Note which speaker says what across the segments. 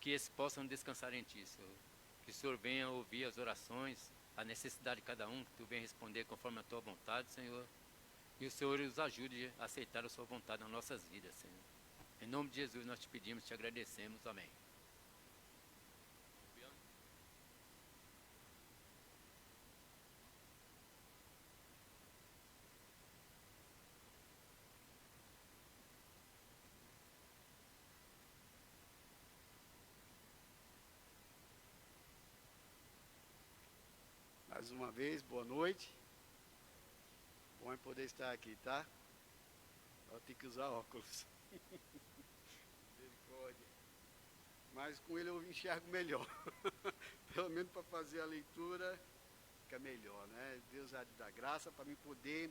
Speaker 1: que eles possam descansar em Ti, Senhor. Que o Senhor venha ouvir as orações, a necessidade de cada um, que Tu venha responder conforme a Tua vontade, Senhor. E o Senhor os ajude a aceitar a Sua vontade nas nossas vidas, Senhor. Em nome de Jesus nós te pedimos, te agradecemos. Amém.
Speaker 2: Mais uma vez, boa noite. Bom é poder estar aqui, tá? Eu tenho que usar óculos. Misericórdia. Mas com ele eu enxergo melhor. Pelo menos para fazer a leitura fica melhor, né? Deus há de dar graça para me poder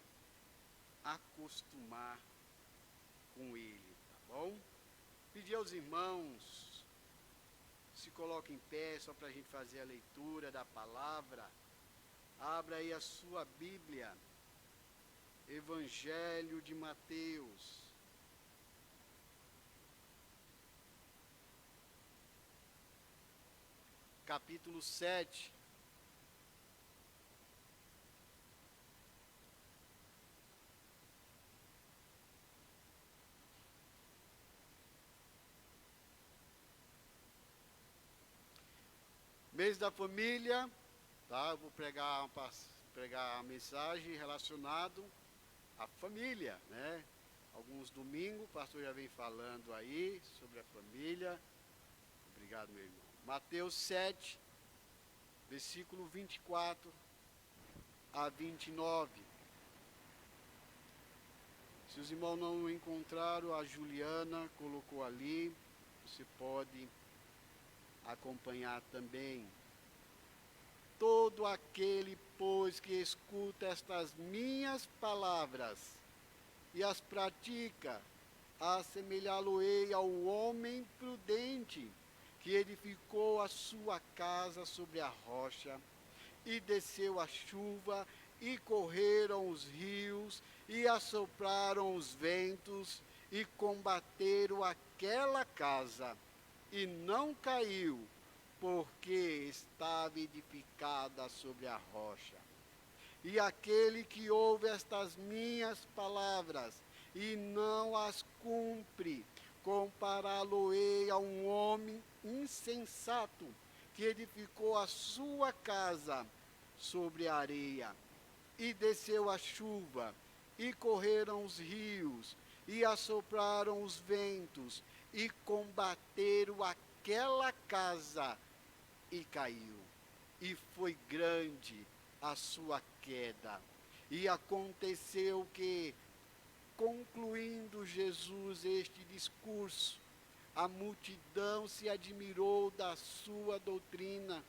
Speaker 2: acostumar com ele, tá bom? Pedir aos irmãos se coloquem em pé só para a gente fazer a leitura da palavra. Abra aí a sua Bíblia, Evangelho de Mateus, capítulo 7. Mês da família, tá? Eu vou pregar a mensagem relacionado à família, né? Alguns domingos, o pastor já vem falando aí sobre a família. Obrigado, meu irmão. Mateus 7, versículo 24 a 29. Se os irmãos não encontraram, a Juliana colocou ali, você pode acompanhar também. Todo aquele, pois, que escuta estas minhas palavras e as pratica, assemelhá-lo-ei ao homem prudente, que edificou a sua casa sobre a rocha, e desceu a chuva, e correram os rios, e assopraram os ventos, e combateram aquela casa, e não caiu, porque estava edificada sobre a rocha. E aquele que ouve estas minhas palavras e não as cumpre, compará-lo-ei a um homem insensato que edificou a sua casa sobre a areia. E desceu a chuva, e correram os rios, e assopraram os ventos, e combateram aquela casa, e caiu. E foi grande a sua queda. E aconteceu que, concluindo Jesus este discurso, a multidão se admirou da sua doutrina,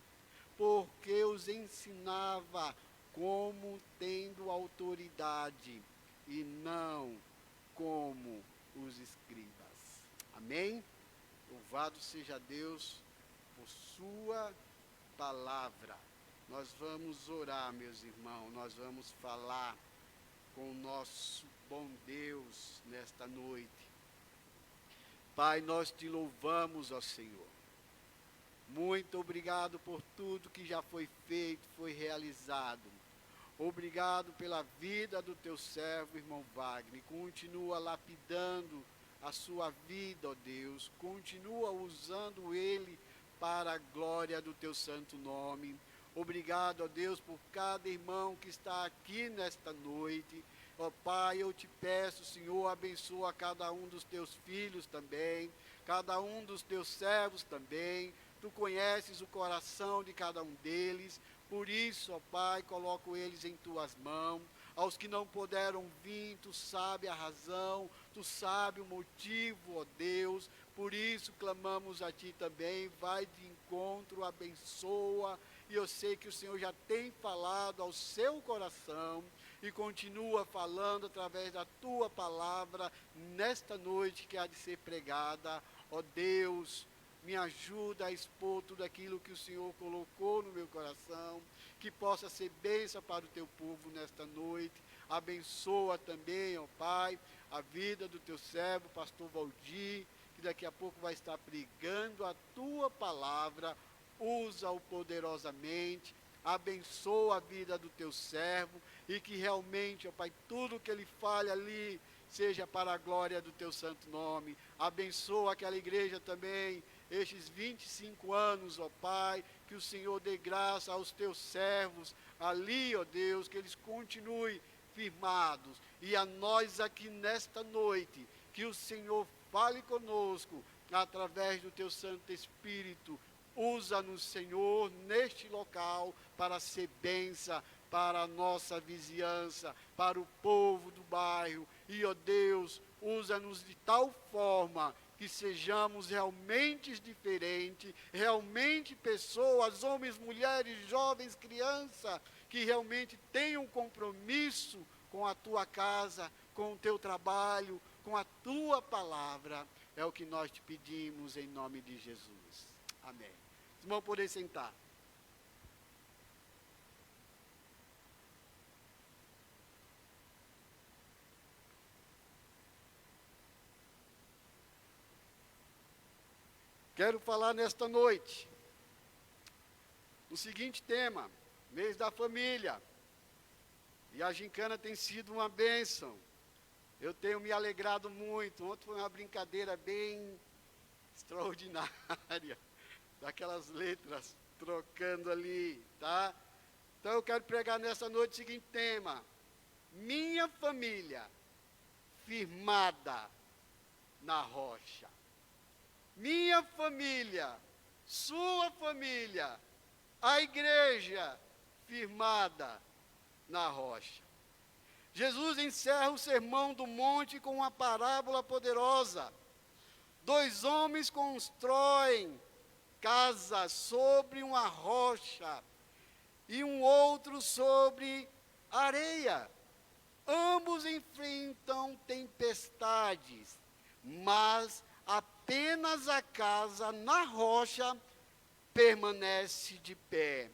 Speaker 2: porque os ensinava como tendo autoridade, e não como os escribas. Amém? Louvado seja Deus por sua palavra. Nós vamos orar, meus irmãos, nós vamos falar com o nosso bom Deus nesta noite. Pai, nós te louvamos, ó Senhor. Muito obrigado por tudo que já foi feito, foi realizado. Obrigado pela vida do teu servo, irmão Wagner. Continua lapidando a sua vida, ó Deus. Continua usando ele para a glória do teu santo nome. Obrigado, ó Deus, por cada irmão que está aqui nesta noite. Ó Pai, eu te peço, Senhor, abençoa cada um dos teus filhos também, cada um dos teus servos também. Tu conheces o coração de cada um deles. Por isso, ó Pai, coloco eles em tuas mãos. Aos que não puderam vir, tu sabe a razão, tu sabe o motivo, ó Deus. Por isso clamamos a ti também, vai de encontro, abençoa. E eu sei que o Senhor já tem falado ao seu coração e continua falando através da tua palavra nesta noite que há de ser pregada. Ó Deus, me ajuda a expor tudo aquilo que o Senhor colocou no meu coração, que possa ser bênção para o teu povo nesta noite. Abençoa também, ó Pai, a vida do teu servo, pastor Valdir, que daqui a pouco vai estar pregando a tua palavra. Usa-o poderosamente, abençoa a vida do teu servo, e que realmente, ó Pai, tudo que ele fale ali, seja para a glória do teu santo nome. Abençoa aquela igreja também, estes 25 anos, ó Pai, que o Senhor dê graça aos teus servos ali, ó Deus, que eles continuem firmados. E a nós aqui nesta noite, que o Senhor fale conosco, através do teu Santo Espírito. Usa-nos, Senhor, neste local, para ser bênção para a nossa vizinhança, para o povo do bairro. E, ó Deus, usa-nos de tal forma que sejamos realmente diferentes, realmente pessoas, homens, mulheres, jovens, crianças, que realmente tenham compromisso com a tua casa, com o teu trabalho, com a tua palavra. É o que nós te pedimos em nome de Jesus. Amém. Irmão, poder sentar. Quero falar nesta noite o seguinte tema: mês da família. E a gincana tem sido uma bênção. Eu tenho me alegrado muito. Ontem foi uma brincadeira bem extraordinária, daquelas letras trocando ali, tá? Então eu quero pregar nessa noite o seguinte tema: minha família firmada na rocha. Minha família, sua família, a igreja firmada na rocha. Jesus encerra o sermão do monte com uma parábola poderosa. Dois homens constroem casa sobre uma rocha e um outro sobre areia. Ambos enfrentam tempestades, mas apenas a casa na rocha permanece de pé.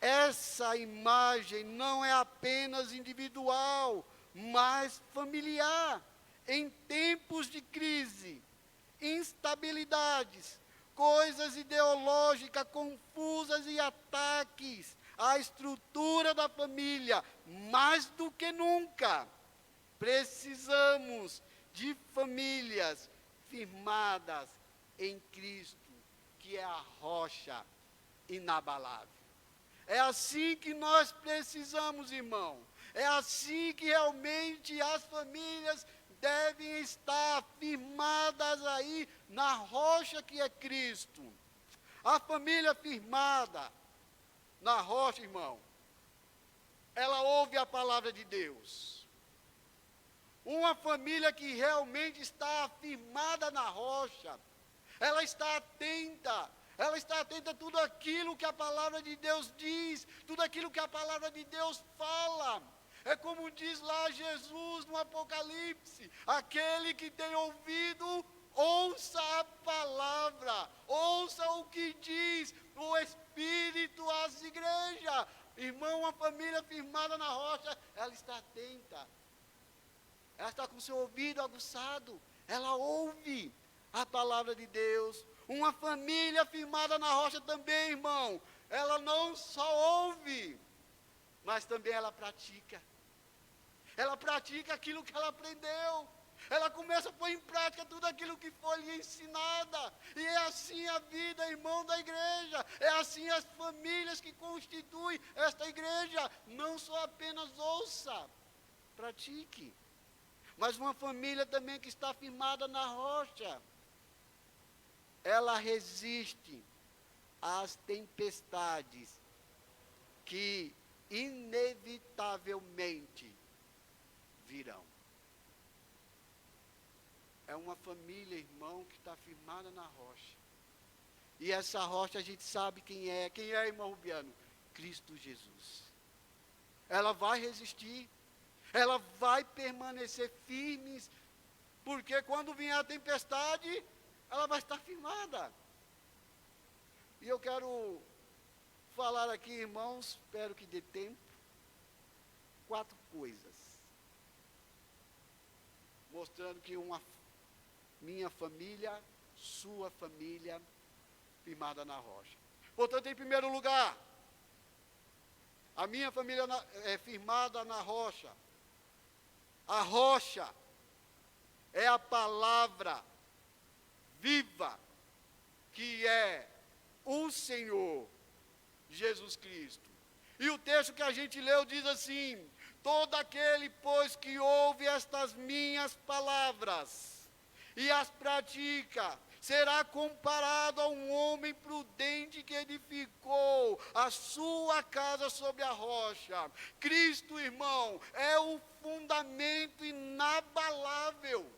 Speaker 2: Essa imagem não é apenas individual, mas familiar. Em tempos de crise, instabilidades, coisas ideológicas confusas e ataques à estrutura da família, mais do que nunca, precisamos de famílias firmadas em Cristo, que é a rocha inabalável. É assim que nós precisamos, irmão. É assim que realmente as famílias devem estar firmadas aí na rocha que é Cristo. A família firmada na rocha, irmão, ela ouve a palavra de Deus. Uma família que realmente está firmada na rocha, ela está atenta a tudo aquilo que a palavra de Deus diz, tudo aquilo que a palavra de Deus fala. É como diz lá Jesus no Apocalipse: aquele que tem ouvido, ouça a palavra, ouça o que diz o Espírito às igrejas. Irmão, uma família firmada na rocha, ela está atenta, ela está com o seu ouvido aguçado, ela ouve a palavra de Deus. Uma família firmada na rocha também, irmão, ela não só ouve, mas também ela pratica. Ela pratica aquilo que ela aprendeu. Ela começa a pôr em prática tudo aquilo que foi lhe ensinada. E é assim a vida, irmão, da igreja. É assim as famílias que constituem esta igreja. Não só apenas ouça, pratique. Mas uma família também que está firmada na rocha, ela resiste às tempestades que inevitavelmente virão. É uma família, irmão, que está firmada na rocha. E essa rocha a gente sabe quem é. Quem é, irmão Rubiano? Cristo Jesus. Ela vai resistir. Ela vai permanecer firme. Porque quando vier a tempestade, ela vai estar firmada. E eu quero falar aqui, irmãos, espero que dê tempo, 4 coisas. Mostrando que minha família, sua família, firmada na rocha. Portanto, em primeiro lugar, a minha família é firmada na rocha. A rocha é a palavra viva, que é o Senhor Jesus Cristo. E o texto que a gente leu diz assim: todo aquele, pois, que ouve estas minhas palavras e as pratica, será comparado a um homem prudente que edificou a sua casa sobre a rocha. Cristo, irmão, é o fundamento inabalável.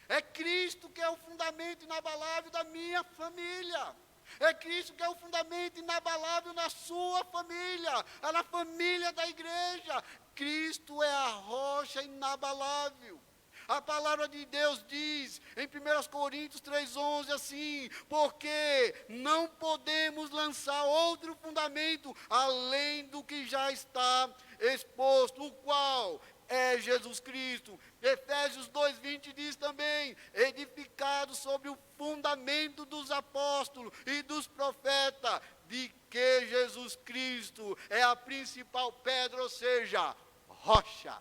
Speaker 2: É Cristo que é o fundamento inabalável da minha família. É Cristo que é o fundamento inabalável na sua família, na família da igreja. Cristo é a rocha inabalável. A palavra de Deus diz em 1 Coríntios 3,11 assim: porque não podemos lançar outro fundamento além do que já está exposto, o qual é Jesus Cristo. Efésios 2,20 diz também: edificado sobre o fundamento dos apóstolos e dos profetas, de que Jesus Cristo é a principal pedra, ou seja, rocha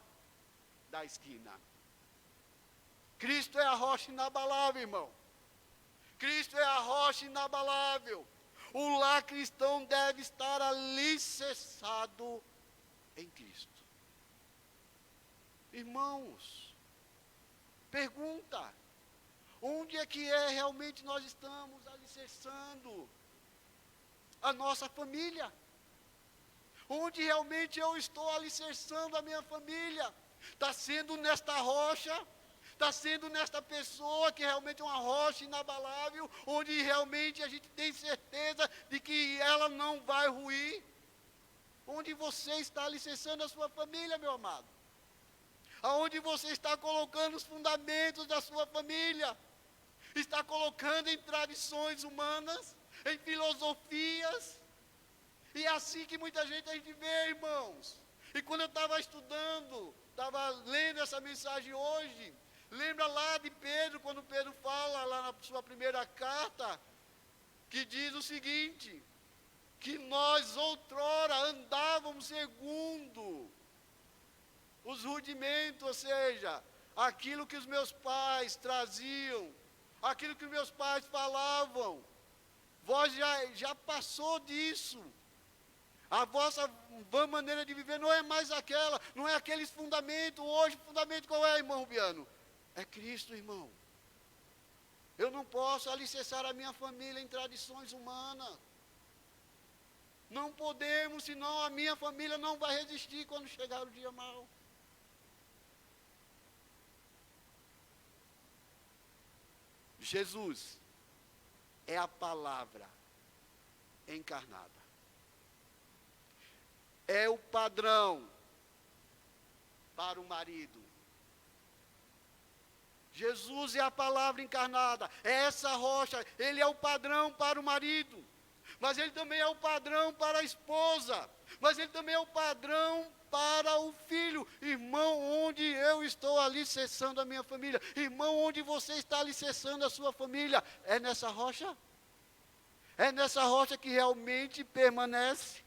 Speaker 2: da esquina. Cristo é a rocha inabalável, irmão. Cristo é a rocha inabalável. O lar cristão deve estar alicerçado em Cristo. Irmãos, pergunta: onde é que realmente nós estamos alicerçando a nossa família? Onde realmente eu estou alicerçando a minha família? Está sendo nesta rocha? Está sendo nesta pessoa que realmente é uma rocha inabalável, onde realmente a gente tem certeza de que ela não vai ruir? Onde você está alicerçando a sua família, meu amado? Aonde você está colocando os fundamentos da sua família? Está colocando em tradições humanas, em filosofias? E é assim que muita gente a gente vê, irmãos. E quando eu estava estudando, estava lendo essa mensagem hoje, lembra lá de Pedro, quando Pedro fala lá na sua primeira carta, que diz o seguinte: que nós outrora andávamos segundo os rudimentos, ou seja, aquilo que os meus pais traziam, aquilo que os meus pais falavam. Vós já passou disso. A vossa maneira de viver não é mais aquela, não é aqueles fundamentos. Hoje, o fundamento qual é, irmão Rubiano? É Cristo, irmão. Eu não posso alicerçar a minha família em tradições humanas. Não podemos, senão a minha família não vai resistir quando chegar o dia mau. Jesus é a palavra encarnada. É o padrão para o marido. Jesus é a palavra encarnada, é essa rocha, ele é o padrão para o marido, mas ele também é o padrão para a esposa, mas ele também é o padrão para o filho. Irmão, onde eu estou alicerçando a minha família? Irmão, onde você está alicerçando a sua família? É nessa rocha? É nessa rocha que realmente permanece?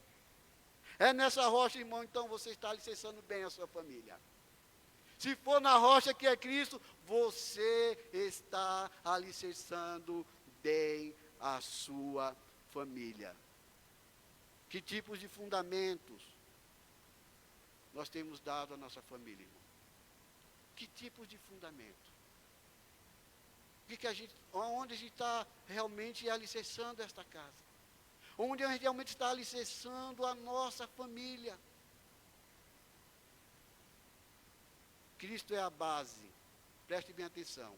Speaker 2: É nessa rocha, irmão, então você está alicerçando bem a sua família. Se for na rocha que é Cristo, você está alicerçando bem a sua família. Que tipos de fundamentos nós temos dado à nossa família, irmão? Que tipos de fundamento? Onde a gente está realmente alicerçando esta casa? Onde a gente realmente está alicerçando a nossa família? Cristo é a base, preste bem atenção.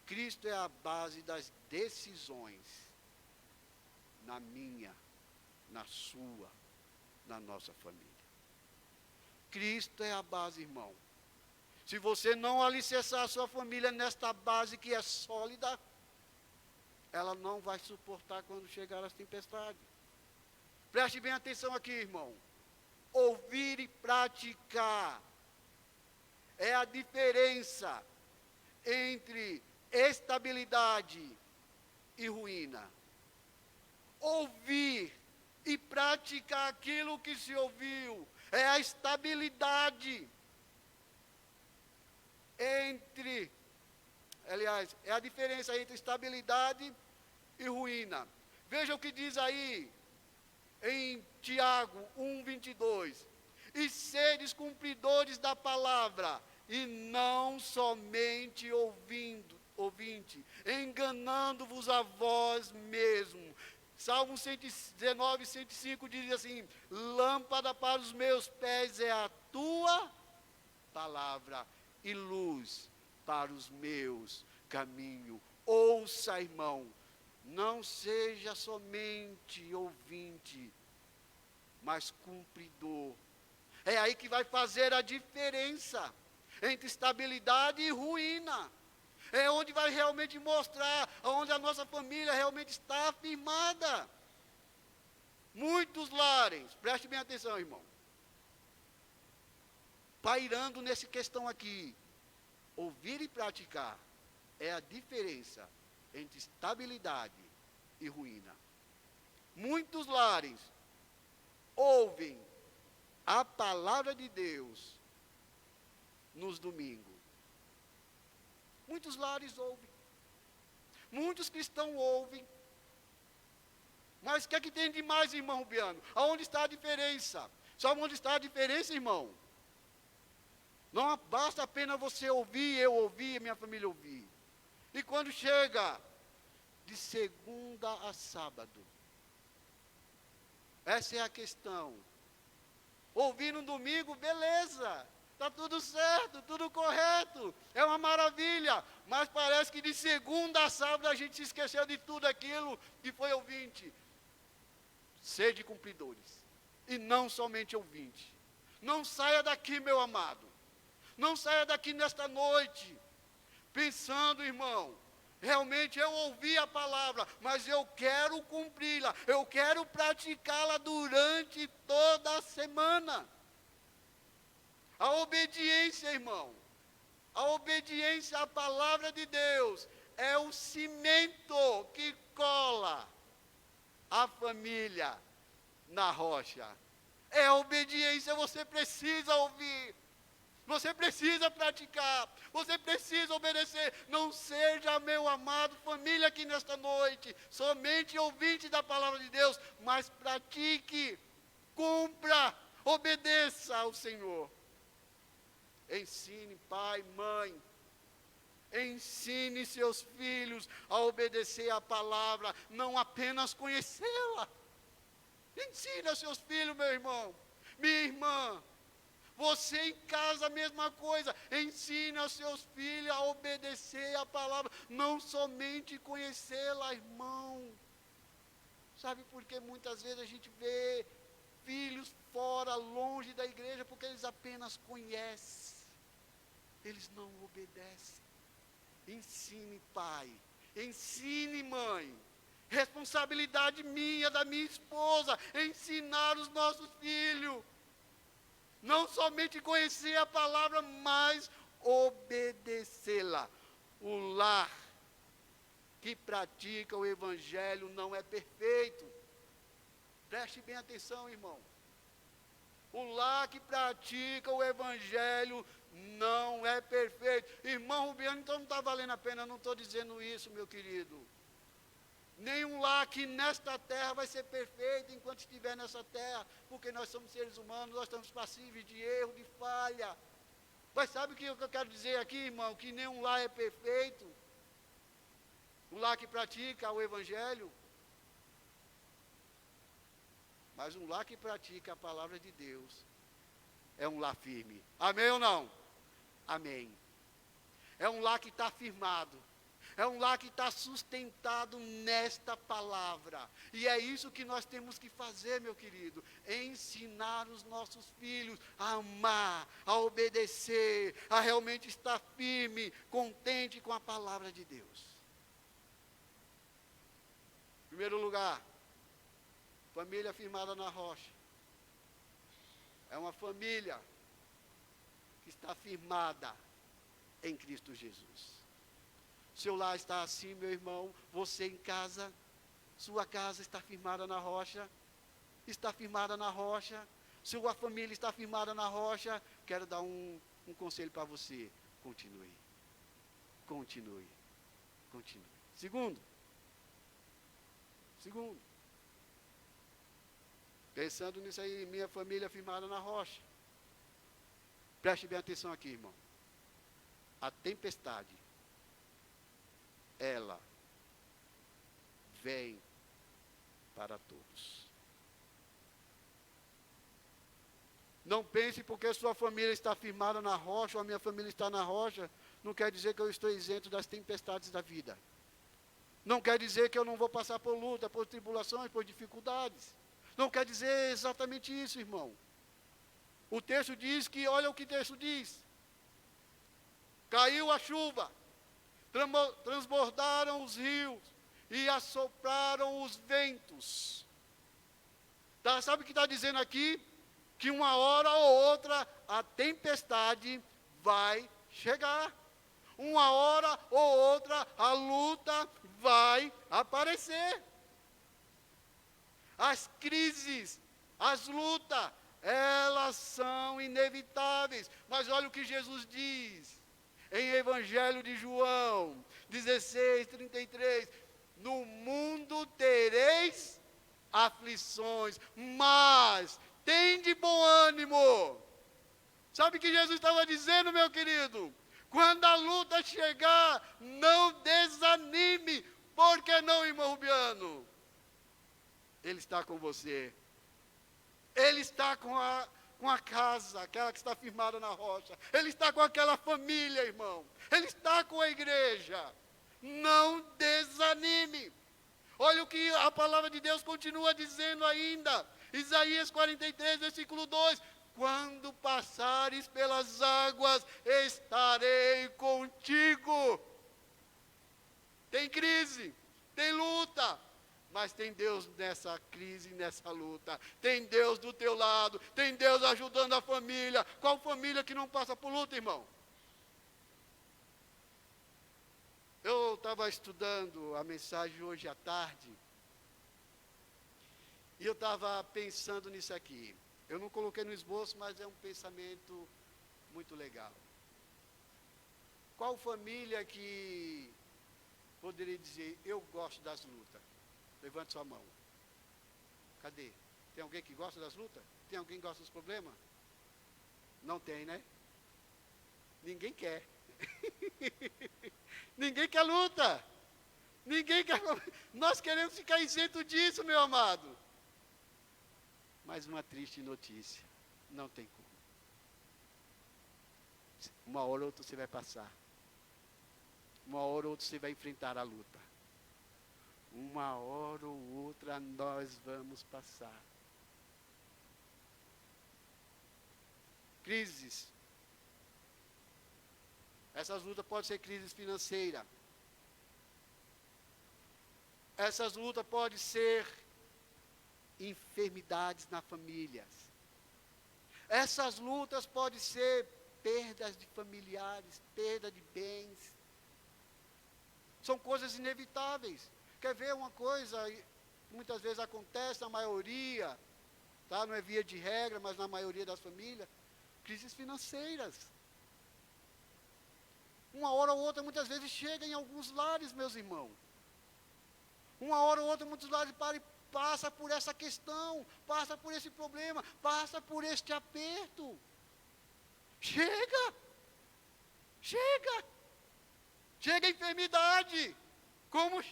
Speaker 2: Cristo é a base das decisões na minha, na sua, na nossa família. Cristo é a base, irmão. Se você não alicerçar a sua família nesta base que é sólida, ela não vai suportar quando chegar as tempestades. Preste bem atenção aqui, irmão. Ouvir e praticar é a diferença entre estabilidade e ruína. Ouvir e praticar aquilo que se ouviu é a estabilidade é a diferença entre estabilidade e ruína. Veja o que diz aí em Tiago 1:22. E sedes cumpridores da palavra, e não somente ouvinte, enganando-vos a vós mesmo. Salmo 119, 105 diz assim: lâmpada para os meus pés é a tua palavra, e luz para os meus caminhos. Ouça, irmão, não seja somente ouvinte, mas cumpridor. É aí que vai fazer a diferença entre estabilidade e ruína. É onde vai realmente mostrar onde a nossa família realmente está afirmada. Muitos lares, preste bem atenção, irmão, pairando nessa questão aqui, ouvir e praticar é a diferença entre estabilidade e ruína. Muitos lares ouvem a palavra de Deus nos domingos. Muitos lares ouvem. Muitos cristãos ouvem. Mas o que é que tem de mais, irmão Rubiano? Aonde está a diferença? Sabe onde está a diferença, irmão? Não basta apenas você ouvir, eu ouvir, minha família ouvir. E quando chega de segunda a sábado, essa é a questão. Ouvir no domingo, beleza, está tudo certo, tudo correto, é uma maravilha, mas parece que de segunda a sábado a gente se esqueceu de tudo aquilo que foi ouvinte. Sede cumpridores, e não somente ouvinte. Não saia daqui, meu amado, não saia daqui nesta noite, pensando, irmão, realmente eu ouvi a palavra, mas eu quero cumpri-la, eu quero praticá-la durante toda a semana. A obediência, irmão, a obediência à palavra de Deus é o cimento que cola a família na rocha. É a obediência, você precisa ouvir. Você precisa praticar, você precisa obedecer. Não seja, meu amado, família aqui nesta noite, somente ouvinte da palavra de Deus, mas pratique, cumpra, obedeça ao Senhor. Ensine, pai, mãe, ensine seus filhos a obedecer a palavra, não apenas conhecê-la. Ensine a seus filhos, meu irmão, minha irmã. Você em casa, a mesma coisa. Ensine aos seus filhos a obedecer a palavra, não somente conhecê-la, irmão. Sabe por que muitas vezes a gente vê filhos fora, longe da igreja, porque eles apenas conhecem, eles não obedecem. Ensine, pai, ensine, mãe. Responsabilidade minha, da minha esposa, ensinar os nossos filhos. Não somente conhecer a palavra, mas obedecê-la. O lar que pratica o evangelho não é perfeito. Preste bem atenção, irmão. O lar que pratica o evangelho não é perfeito. Irmão Rubiano, então não está valendo a pena, eu não estou dizendo isso, meu querido. Nenhum lar aqui nesta terra vai ser perfeito enquanto estiver nessa terra, porque nós somos seres humanos, nós estamos passíveis de erro, de falha. Mas sabe o que eu quero dizer aqui, irmão? Que nenhum lar é perfeito. O lar que pratica o evangelho. Mas um lar que pratica a palavra de Deus é um lar firme. Amém ou não? Amém. É um lar que está firmado. É um lar que está sustentado nesta palavra. E é isso que nós temos que fazer, meu querido. Ensinar os nossos filhos a amar, a obedecer, a realmente estar firme, contente com a palavra de Deus. Em primeiro lugar, família firmada na rocha. É uma família que está firmada em Cristo Jesus. Seu lar está assim, meu irmão, você em casa, sua casa está firmada na rocha, está firmada na rocha, sua família está firmada na rocha. Quero dar um conselho para você: continue, continue, continue. Segundo, pensando nisso aí, minha família firmada na rocha. Preste bem atenção aqui, irmão. A tempestade, ela vem para todos. Não pense porque sua família está firmada na rocha, ou a minha família está na rocha, não quer dizer que eu estou isento das tempestades da vida. Não quer dizer que eu não vou passar por luta, por tribulações, por dificuldades. Não quer dizer exatamente isso, irmão. O texto diz que, olha o que o texto diz. Caiu a chuva, transbordaram os rios e assopraram os ventos. Tá, sabe o que está dizendo aqui? Que uma hora ou outra a tempestade vai chegar. Uma hora ou outra a luta vai aparecer. As crises, as lutas, elas são inevitáveis. Mas olha o que Jesus diz em Evangelho de João 16:33. No mundo tereis aflições, mas tende bom ânimo. Sabe o que Jesus estava dizendo, meu querido? Quando a luta chegar, não desanime. Por que não, irmão Rubiano? Ele está com você. Ele está com a casa, aquela que está firmada na rocha. Ele está com aquela família, irmão. Ele está com a igreja. Não desanime. Olha o que a palavra de Deus continua dizendo ainda. Isaías 43, versículo 2. Quando passares pelas águas, estarei contigo. Tem crise, tem luta, mas tem Deus nessa crise, nessa luta. Tem Deus do teu lado, tem Deus ajudando a família. Qual família que não passa por luta, irmão? Eu estava estudando a mensagem hoje à tarde, e eu estava pensando nisso aqui. Eu não coloquei no esboço, mas é um pensamento muito legal. Qual família que poderia dizer, eu gosto das lutas? Levante sua mão. Cadê? Tem alguém que gosta das lutas? Tem alguém que gosta dos problemas? Não tem, né? Ninguém quer. Ninguém quer luta. Ninguém quer. Nós queremos ficar isento disso, meu amado. Mas uma triste notícia, não tem como. Uma hora ou outra você vai passar. Uma hora ou outra você vai enfrentar a luta. Uma hora ou outra nós vamos passar. Crises. Essas lutas podem ser crises financeiras. Essas lutas podem ser enfermidades na família. Essas lutas podem ser perdas de familiares, perda de bens. São coisas inevitáveis. Quer ver uma coisa, muitas vezes acontece na maioria, tá? Não é via de regra, mas na maioria das famílias, crises financeiras. Uma hora ou outra, muitas vezes, chega em alguns lares, meus irmãos. Uma hora ou outra, muitos lares passa por essa questão, passa por esse problema, passa por este aperto. Chega a enfermidade, como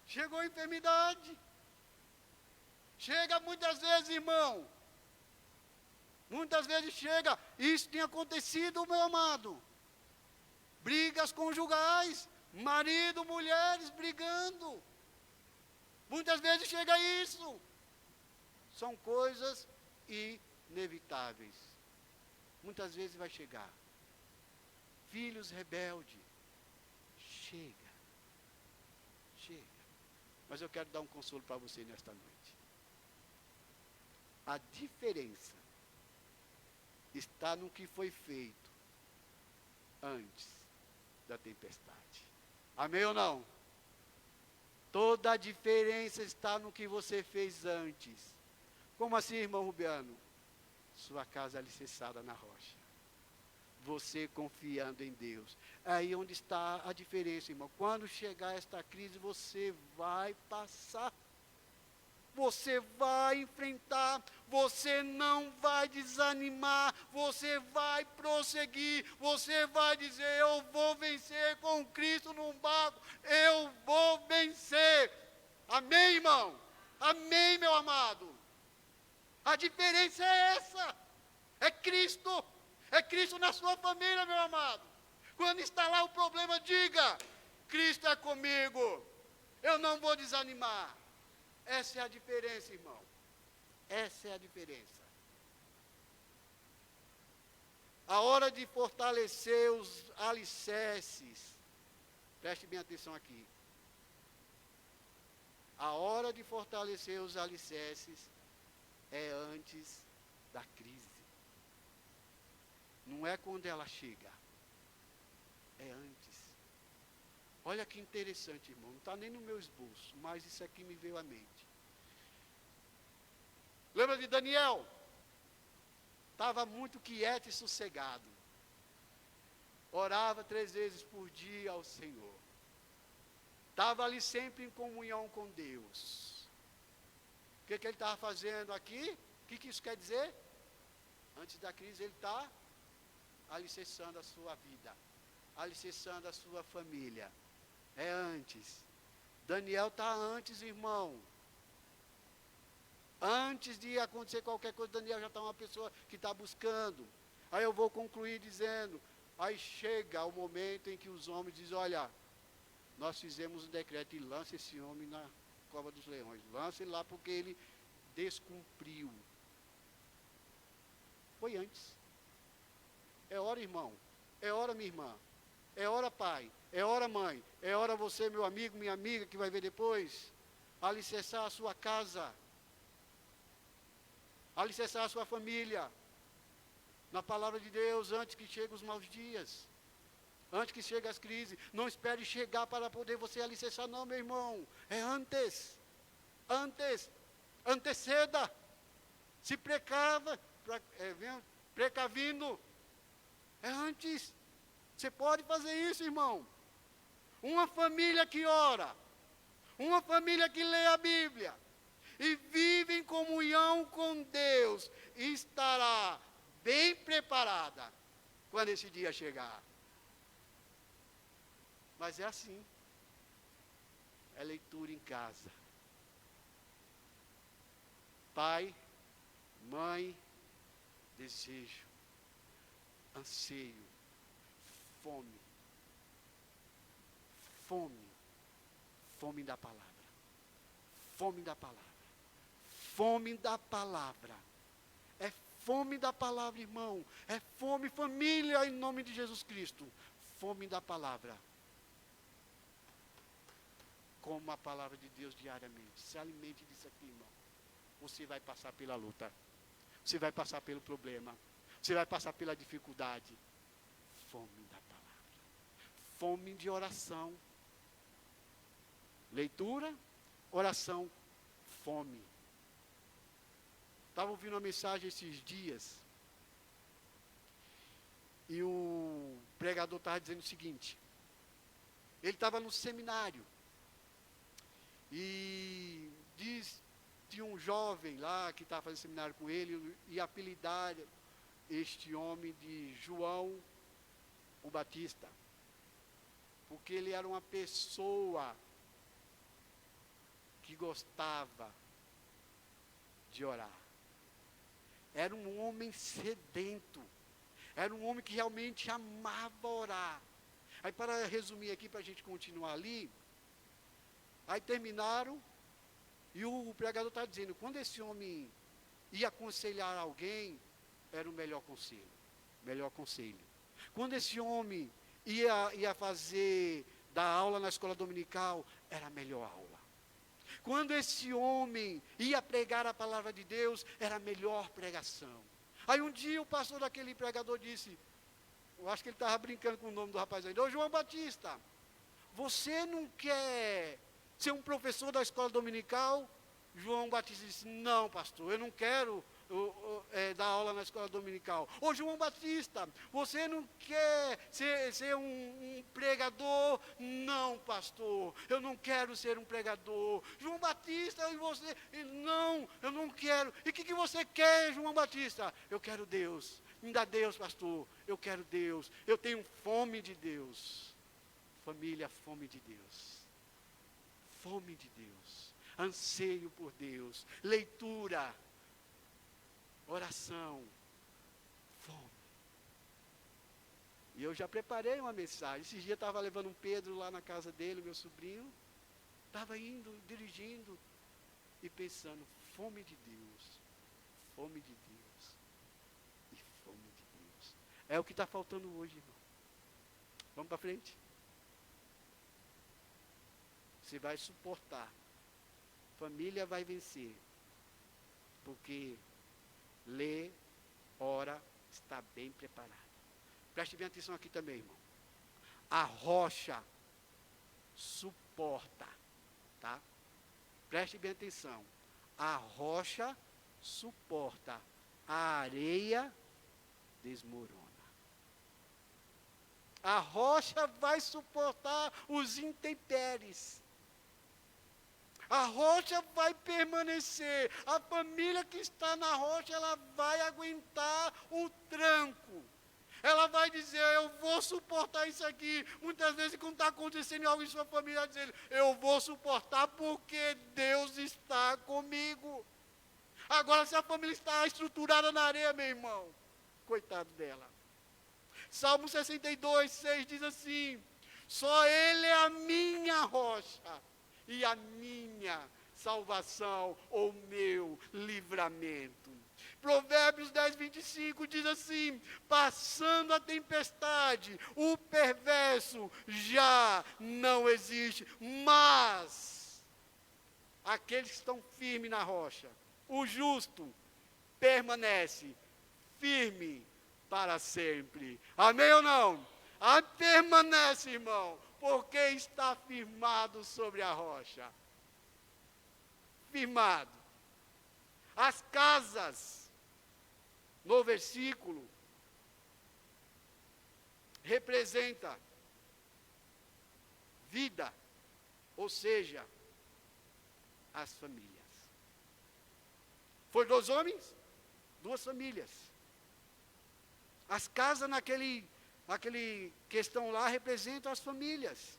Speaker 2: chegou a enfermidade, chega muitas vezes, irmão, muitas vezes chega, isso tem acontecido, meu amado, brigas conjugais, marido, mulheres brigando, muitas vezes chega isso. São coisas inevitáveis. Muitas vezes vai chegar. Filhos rebeldes. Chega. Mas eu quero dar um consolo para você nesta noite. A diferença está no que foi feito antes da tempestade. Amém ou não? Toda a diferença está no que você fez antes. Como assim, irmão Rubiano? Sua casa alicerçada na rocha. Você confiando em Deus. É aí onde está a diferença, irmão. Quando chegar esta crise, você vai passar. Você vai enfrentar, você não vai desanimar, você vai prosseguir, você vai dizer, eu vou vencer com Cristo num barco, eu vou vencer. Amém, irmão? Amém, meu amado? A diferença é essa, é Cristo na sua família, meu amado. Quando está lá o problema, diga, Cristo é comigo, eu não vou desanimar. Essa é a diferença, irmão. Essa é a diferença. A hora de fortalecer os alicerces. Preste bem atenção aqui. A hora de fortalecer os alicerces é antes da crise. Não é quando ela chega. É antes. Olha que interessante, irmão. Não está nem no meu esboço, mas isso aqui me veio à mente. Lembra de Daniel? Estava muito quieto e sossegado. Orava 3 vezes por dia ao Senhor. Estava ali sempre em comunhão com Deus. O que ele estava fazendo aqui? O que isso quer dizer? Antes da crise ele está alicerçando a sua vida, alicerçando a sua família. É antes. Daniel está antes, irmão. Antes de acontecer qualquer coisa, Daniel já está uma pessoa que está buscando. Aí eu vou concluir dizendo, aí chega o momento em que os homens dizem, olha, nós fizemos um decreto e lança esse homem na cova dos leões. Lança ele lá porque ele descumpriu. Foi antes. É hora, irmão. É hora, minha irmã. É hora, pai. É hora, mãe. É hora você, meu amigo, minha amiga, que vai ver depois, alicerçar a sua casa. Alicerçar a sua família. Na palavra de Deus, antes que cheguem os maus dias. Antes que chegue as crises. Não espere chegar para poder você alicerçar, não, meu irmão. É antes. Antes. Anteceda. Se precavindo. É antes. Você pode fazer isso, irmão. Uma família que ora, uma família que lê a Bíblia e vive em comunhão com Deus, estará bem preparada quando esse dia chegar. Mas é assim. É leitura em casa. Pai, mãe, desejo, anseio, fome. Fome da palavra. Fome da palavra. Fome da palavra. É fome da palavra, irmão. É fome, família, em nome de Jesus Cristo. Fome da palavra. Coma a palavra de Deus diariamente. Se alimente disso aqui, irmão. Você vai passar pela luta. Você vai passar pelo problema. Você vai passar pela dificuldade. Fome da palavra. Fome de oração. Leitura, oração, fome. Estava ouvindo uma mensagem esses dias. E o pregador estava dizendo o seguinte. Ele estava no seminário. E tinha um jovem lá que estava fazendo seminário com ele. E apelidaram este homem de João o Batista. Porque ele era uma pessoa que gostava de orar. Era um homem sedento. Era um homem que realmente amava orar. Aí, para resumir aqui, para a gente continuar ali, aí terminaram, e o pregador está dizendo, quando esse homem ia aconselhar alguém, era o melhor conselho. Melhor conselho. Quando esse homem ia dar aula na escola dominical, era a melhor aula. Quando esse homem ia pregar a palavra de Deus, era a melhor pregação. Aí um dia o pastor daquele pregador disse, eu acho que ele estava brincando com o nome do rapaz ainda, ô João Batista, você não quer ser um professor da escola dominical? João Batista disse, não, pastor, eu não quero dar aula na escola dominical. Ô João Batista, você não quer ser um pregador? Não, pastor, eu não quero ser um pregador. João Batista, e você? Não, eu não quero. E o que você quer, João Batista? Eu quero Deus. Me dá Deus, pastor. Eu quero Deus. Eu tenho fome de Deus. Família, fome de Deus. Fome de Deus. Anseio por Deus. Leitura. Oração. Fome. E eu já preparei uma mensagem. Esse dia estava levando um Pedro lá na casa dele, meu sobrinho. Estava indo, dirigindo e pensando, fome de Deus. Fome de Deus. E fome de Deus. É o que está faltando hoje, irmão. Vamos para frente. Você vai suportar. Família vai vencer. Porque lê, ora, está bem preparado. Preste bem atenção aqui também, irmão. A rocha suporta, tá? Preste bem atenção. A rocha suporta. A areia desmorona. A rocha vai suportar os intempéries. A rocha vai permanecer. A família que está na rocha, ela vai aguentar o tranco. Ela vai dizer, eu vou suportar isso aqui. Muitas vezes, quando está acontecendo algo em sua família, dizendo, eu vou suportar porque Deus está comigo. Agora, se a família está estruturada na areia, meu irmão, coitado dela. Salmo 62, 6 diz assim, só Ele é a minha rocha e a minha salvação, ou meu livramento. Provérbios 10, 25 diz assim, passando a tempestade, o perverso já não existe, mas aqueles que estão firmes na rocha, o justo permanece firme para sempre. Amém ou não? Permanece, irmão, porque está firmado sobre a rocha. Firmado. As casas, no versículo, representa vida, ou seja, as famílias. Foi 2 homens, 2 famílias. As casas naquele questão lá representam as famílias.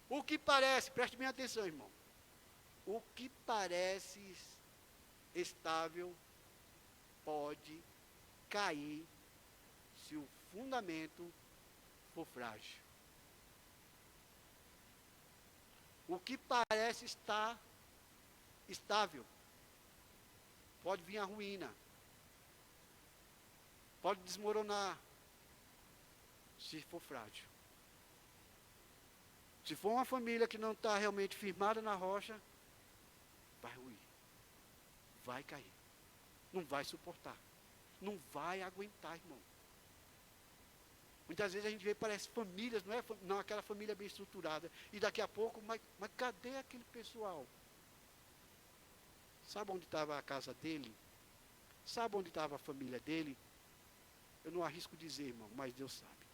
Speaker 2: O que parece, preste bem atenção, irmão. O que parece estável pode cair se o fundamento for frágil. O que parece estar estável pode vir a ruína. Pode desmoronar, se for frágil. Se for uma família que não está realmente firmada na rocha, vai ruir, vai cair, não vai suportar, não vai aguentar, irmão. Muitas vezes a gente vê, parece famílias, não aquela família bem estruturada, e daqui a pouco, mas cadê aquele pessoal? Sabe onde estava a casa dele? Sabe onde estava a família dele? Eu não arrisco dizer, irmão, mas Deus sabe.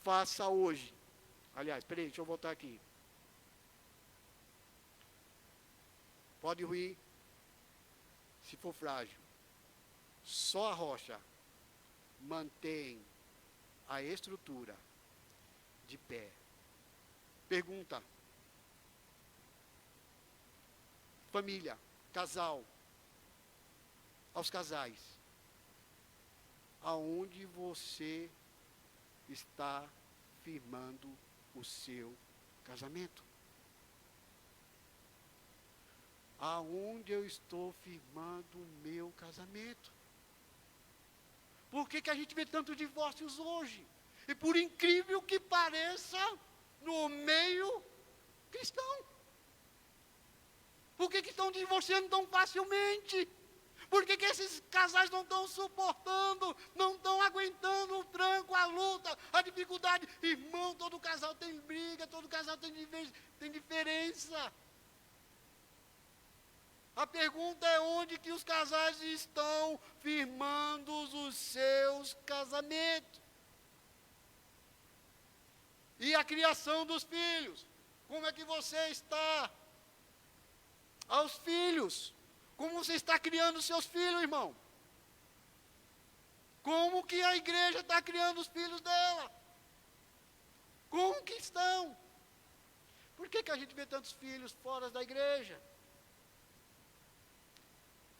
Speaker 2: Faça hoje. Aliás, peraí, deixa eu voltar aqui. Pode ruir, se for frágil. Só a rocha mantém a estrutura de pé. Pergunta. Família, casal. Aos casais, aonde você está firmando o seu casamento? Aonde eu estou firmando o meu casamento? Por que a gente vê tantos divórcios hoje? E por incrível que pareça, no meio cristão. Por que estão divorciando tão facilmente? Por que esses casais não estão suportando, não estão aguentando o tranco, a luta, a dificuldade? Irmão, todo casal tem briga, todo casal tem diferença. A pergunta é onde que os casais estão firmando os seus casamentos. E a criação dos filhos. Como é que você está? Aos filhos. Como você está criando os seus filhos, irmão? Como que a igreja está criando os filhos dela? Como que estão? Por que a gente vê tantos filhos fora da igreja?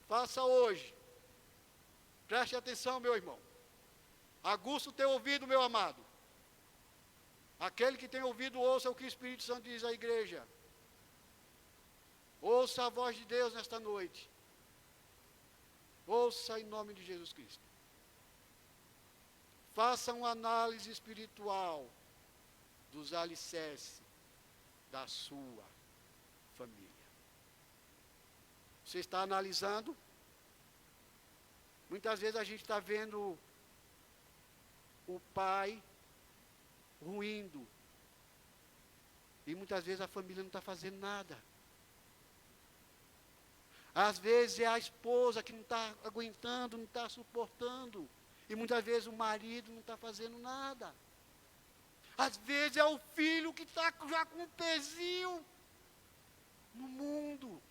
Speaker 2: Faça hoje. Preste atenção, meu irmão. Aguça o teu ouvido, meu amado. Aquele que tem ouvido, ouça o que o Espírito Santo diz à igreja. Ouça a voz de Deus nesta noite. Ouça em nome de Jesus Cristo. Faça uma análise espiritual dos alicerces da sua família. Você está analisando? Muitas vezes a gente está vendo o pai ruindo. E muitas vezes a família não está fazendo nada. Às vezes é a esposa que não está aguentando, não está suportando. E muitas vezes o marido não está fazendo nada. Às vezes é o filho que está já com um pezinho no mundo.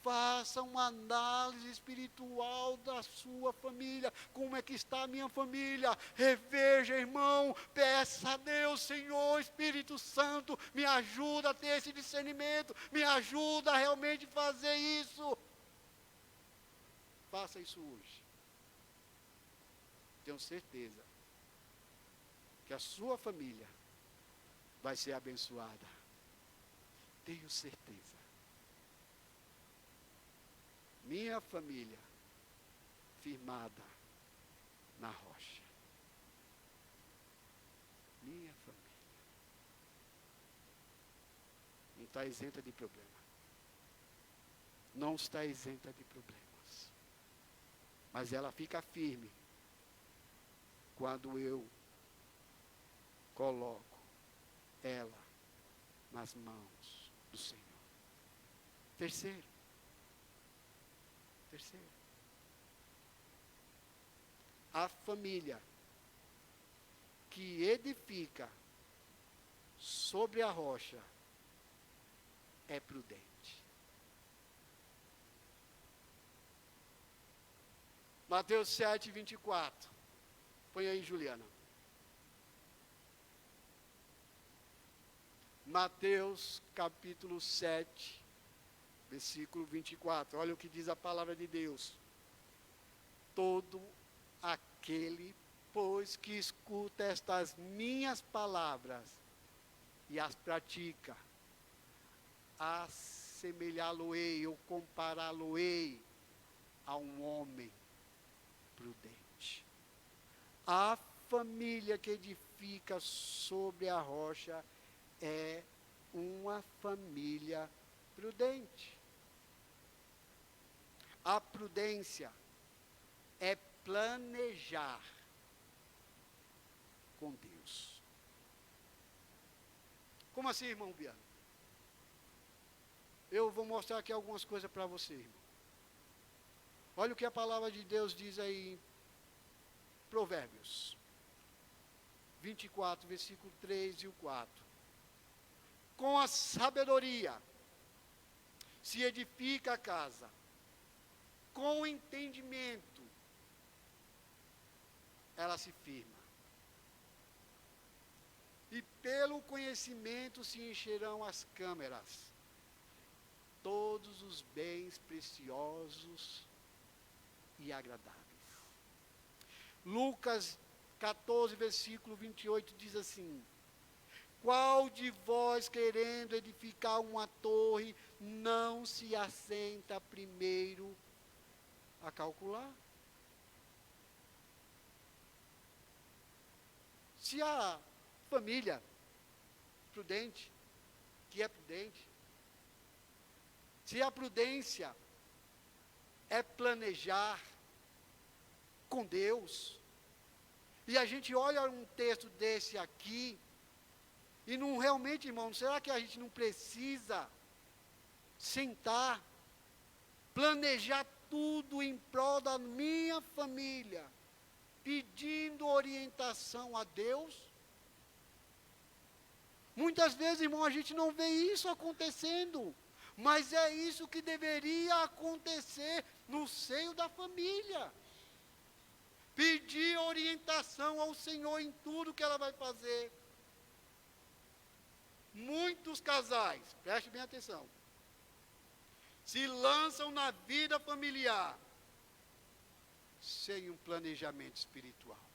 Speaker 2: Faça uma análise espiritual da sua família. Como é que está a minha família? Reveja, irmão. Peça a Deus, Senhor, Espírito Santo, me ajuda a ter esse discernimento. Me ajuda a realmente fazer isso. Faça isso hoje. Tenho certeza que a sua família vai ser abençoada. Tenho certeza. Minha família firmada na rocha. Minha família não está isenta de problema. Não está isenta de problemas. Mas ela fica firme quando eu coloco ela nas mãos do Senhor. Terceiro. A família que edifica sobre a rocha é prudente. Mateus 7, 24. Põe aí, Juliana. Mateus capítulo 7, versículo 24. Olha o que diz a palavra de Deus. Todo aquele, pois, que escuta estas minhas palavras e as pratica, assemelhá-lo-ei ou compará-lo-ei a um homem prudente. A família que edifica sobre a rocha é uma família prudente. A prudência é planejar com Deus. Como assim, irmão Biano? Eu vou mostrar aqui algumas coisas para você, irmão. Olha o que a palavra de Deus diz aí em Provérbios 24, versículo 3 e o 4. Com a sabedoria se edifica a casa, com o entendimento ela se firma. E pelo conhecimento se encherão as câmeras, todos os bens preciosos e agradáveis. Lucas 14, versículo 28 diz assim: qual de vós, querendo edificar uma torre, não se assenta primeiro a calcular? Se a família prudente, que é prudente, Se a prudência é planejar com Deus, e a gente olha um texto desse aqui, e não realmente, irmão, será que a gente não precisa sentar, planejar tudo em prol da minha família, pedindo orientação a Deus? Muitas vezes, irmão, a gente não vê isso acontecendo, mas é isso que deveria acontecer no seio da família. Pedir orientação ao Senhor em tudo que ela vai fazer. Muitos casais, preste bem atenção, se lançam na vida familiar sem um planejamento espiritual.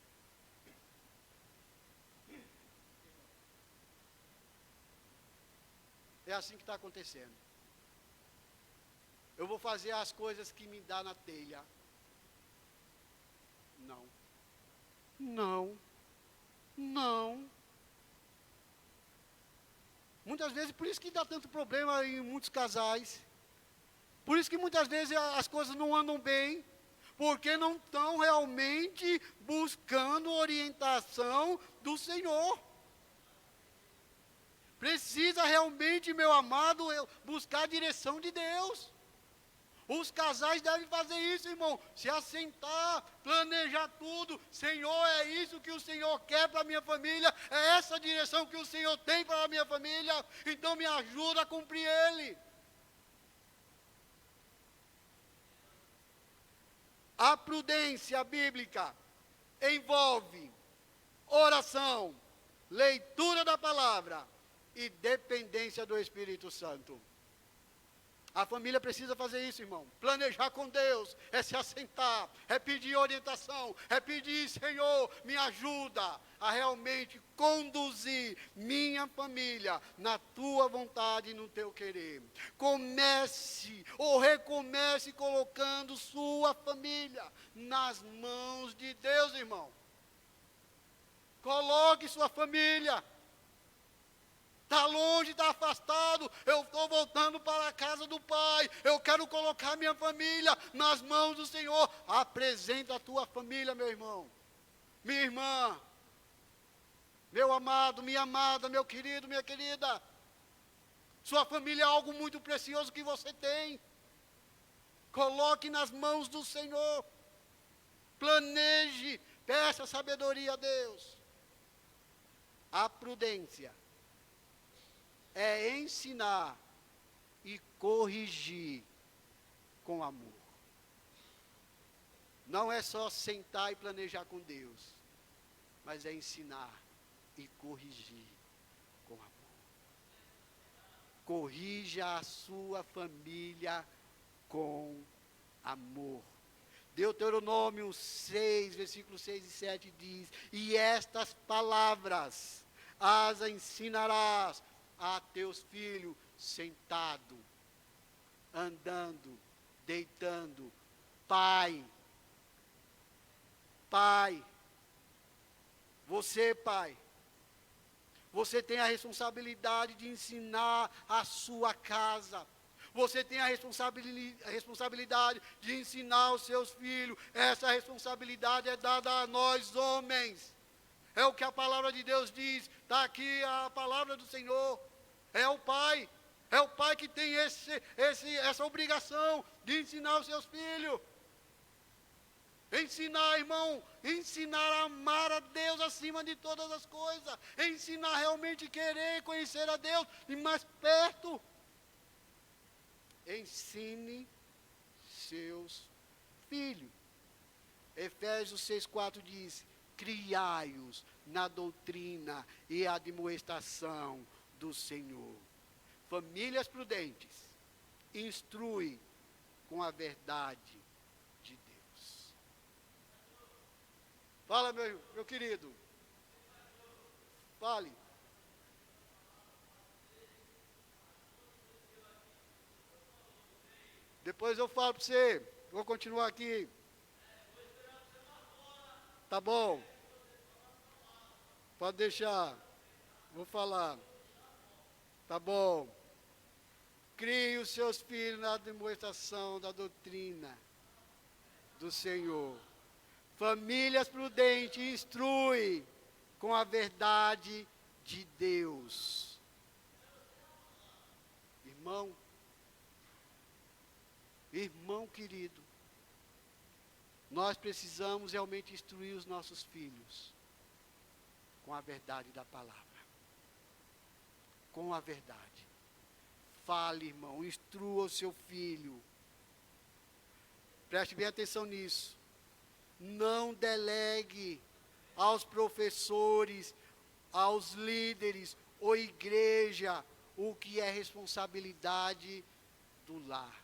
Speaker 2: É assim que está acontecendo. Eu vou fazer as coisas que me dá na telha. Não. Não. Não. Muitas vezes, por isso que dá tanto problema em muitos casais. Por isso que muitas vezes as coisas não andam bem. Porque não estão realmente buscando orientação do Senhor. Precisa realmente, meu amado, buscar a direção de Deus. Os casais devem fazer isso, irmão. Se assentar, planejar tudo. Senhor, é isso que o Senhor quer para a minha família. É essa direção que o Senhor tem para a minha família. Então me ajuda a cumprir Ele. A prudência bíblica envolve oração, leitura da palavra e dependência do Espírito Santo. A família precisa fazer isso, irmão. Planejar com Deus é se assentar, é pedir orientação, é pedir, Senhor, me ajuda a realmente conduzir minha família na tua vontade e no teu querer. Comece ou recomece colocando sua família nas mãos de Deus, irmão. Coloque sua família. Está longe, está afastado, eu estou voltando para a casa do Pai, eu quero colocar minha família nas mãos do Senhor. Apresenta a tua família, meu irmão, minha irmã, meu amado, minha amada, meu querido, minha querida. Sua família é algo muito precioso que você tem. Coloque nas mãos do Senhor, planeje, peça sabedoria a Deus. A prudência é ensinar e corrigir com amor. Não é só sentar e planejar com Deus, mas é ensinar e corrigir com amor. Corrija a sua família com amor. Deuteronômio 6, versículos 6 e 7 diz: e estas palavras as ensinarás a teus filhos sentado, andando, deitando. Pai, você, pai, você tem a responsabilidade de ensinar a sua casa. Você tem a responsabilidade de ensinar os seus filhos. Essa responsabilidade é dada a nós, homens. É o que a palavra de Deus diz. Está aqui a palavra do Senhor. É o pai que tem essa obrigação de ensinar os seus filhos. Ensinar, irmão, ensinar a amar a Deus acima de todas as coisas. Ensinar realmente querer conhecer a Deus e mais perto. Ensine seus filhos. Efésios 6,4 diz: criai-os na doutrina e admoestação do Senhor. Famílias prudentes instruem com a verdade de Deus. Fala, meu querido. Fale. Depois eu falo para você. Vou continuar aqui. Tá bom. Pode deixar. Vou falar. Tá bom. Crie os seus filhos na demonstração da doutrina do Senhor. Famílias prudentes, instrui com a verdade de Deus. Irmão querido, nós precisamos realmente instruir os nossos filhos com a verdade da palavra. Com a verdade. Fale, irmão, instrua o seu filho. Preste bem atenção nisso. Não delegue aos professores, aos líderes ou igreja o que é responsabilidade do lar.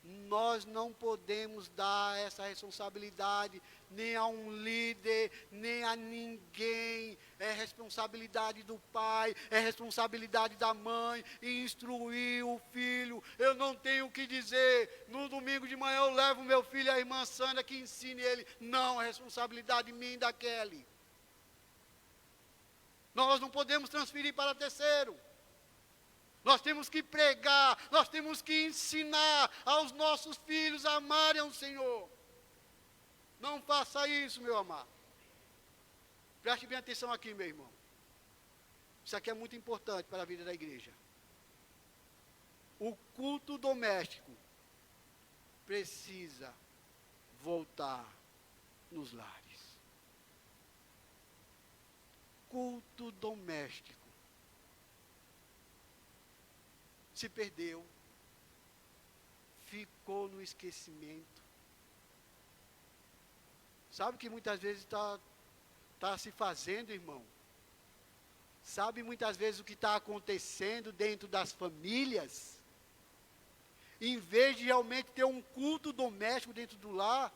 Speaker 2: Nós não podemos dar essa responsabilidade nem a um líder, nem a ninguém. É responsabilidade do pai, é responsabilidade da mãe, instruir o filho. Eu não tenho o que dizer. No domingo de manhã eu levo meu filho à irmã Sandra que ensine ele. Não, é responsabilidade minha e da Kelly. Nós não podemos transferir para terceiro. Nós temos que pregar, nós temos que ensinar aos nossos filhos a amarem ao Senhor. Não faça isso, meu amado. Preste bem atenção aqui, meu irmão. Isso aqui é muito importante para a vida da igreja. O culto doméstico precisa voltar nos lares. Culto doméstico se perdeu, ficou no esquecimento. Sabe que muitas vezes está se fazendo, irmão? Sabe muitas vezes o que está acontecendo dentro das famílias? Em vez de realmente ter um culto doméstico dentro do lar,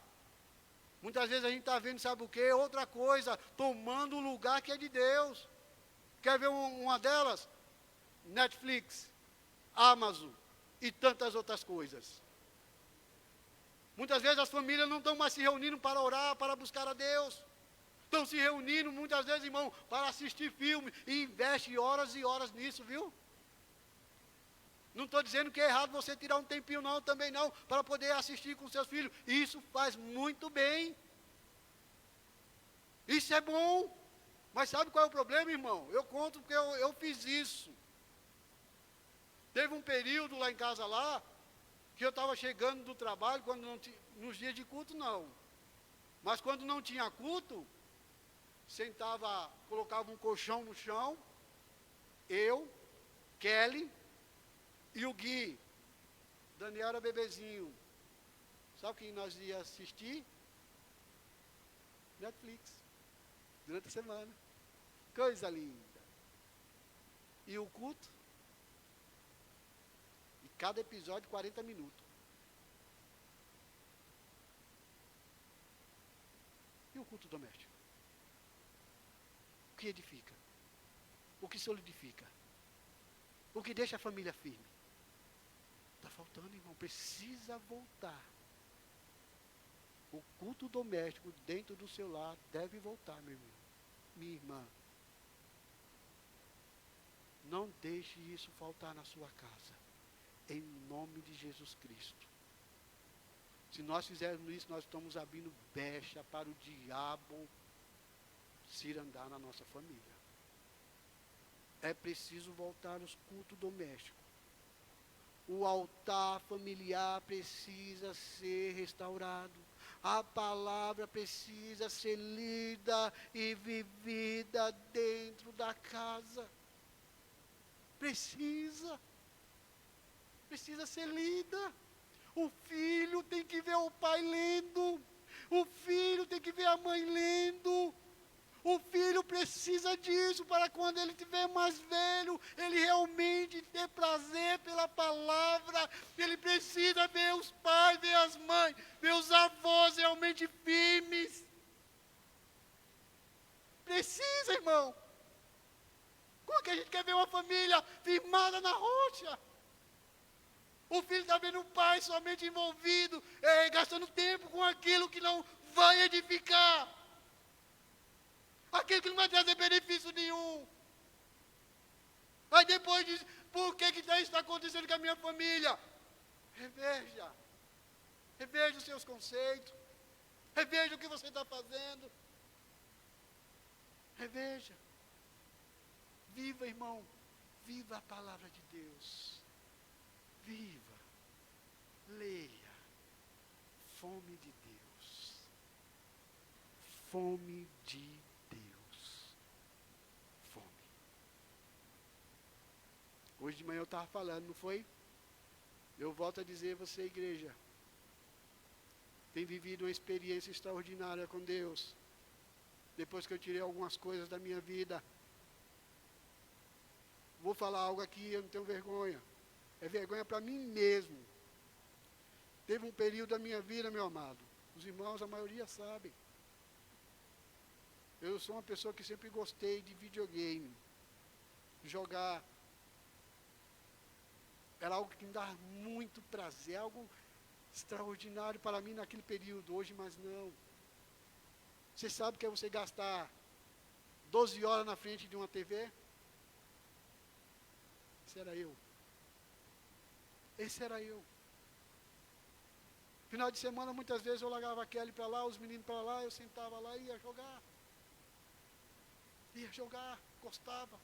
Speaker 2: muitas vezes a gente está vendo, sabe o quê? Outra coisa, tomando o lugar que é de Deus. Quer ver uma delas? Netflix, Amazon e tantas outras coisas. Muitas vezes as famílias não estão mais se reunindo para orar, para buscar a Deus. Estão se reunindo muitas vezes, irmão, para assistir filme e investe horas e horas nisso, viu? Não estou dizendo que é errado você tirar um tempinho não, também não, para poder assistir com seus filhos. Isso faz muito bem. Isso é bom. Mas sabe qual é o problema, irmão? Eu conto porque eu fiz isso. Teve um período lá em casa lá, que eu estava chegando do trabalho, quando não nos dias de culto não. Mas quando não tinha culto, colocava um colchão no chão, eu, Kelly e o Gui. Daniel era bebezinho. Sabe o que nós ia assistir? Netflix. Durante a semana. Coisa linda. E o culto? E cada episódio 40 minutos. E o culto doméstico? O que edifica? O que solidifica? O que deixa a família firme? Está faltando, irmão. Precisa voltar. O culto doméstico dentro do seu lar deve voltar, meu irmão. Minha irmã. Não deixe isso faltar na sua casa. Em nome de Jesus Cristo. Se nós fizermos isso, nós estamos abrindo brecha para o diabo cirandar na nossa família. É preciso voltar aos cultos domésticos. O altar familiar precisa ser restaurado. A palavra precisa ser lida e vivida dentro da casa. Precisa ser lida. O filho tem que ver o pai lendo. O filho tem que ver a mãe lendo. O filho precisa disso para quando ele estiver mais velho, ele realmente ter prazer pela palavra. Ele precisa ver os pais, ver as mães, ver os avós realmente firmes. Precisa, irmão. Como que a gente quer ver uma família firmada na rocha? O filho está vendo o pai somente envolvido, gastando tempo com aquilo que não vai edificar. Aquilo que não vai trazer benefício nenhum. Aí depois diz, Por que isso está acontecendo com a minha família? Reveja. Reveja os seus conceitos. Reveja o que você está fazendo. Reveja. Viva, irmão. Viva a palavra de Deus. Viva. Leia. Fome de Deus. Fome de Deus. Fome. Hoje de manhã eu estava falando, não foi? Eu volto a dizer, você, igreja, tem vivido uma experiência extraordinária com Deus. Depois que eu tirei algumas coisas da minha vida. Vou falar algo aqui, eu não tenho vergonha. É vergonha para mim mesmo. Teve um período da minha vida, meu amado. Os irmãos, a maioria sabem. Eu sou uma pessoa que sempre gostei de videogame. Jogar. Era algo que me dava muito prazer. Algo extraordinário para mim naquele período. Hoje, mas não. Você sabe o que é você gastar 12 horas na frente de uma TV? Esse era eu. Esse era eu. Final de semana, muitas vezes eu largava a Kelly para lá, os meninos para lá, eu sentava lá e ia jogar. Ia jogar, gostava.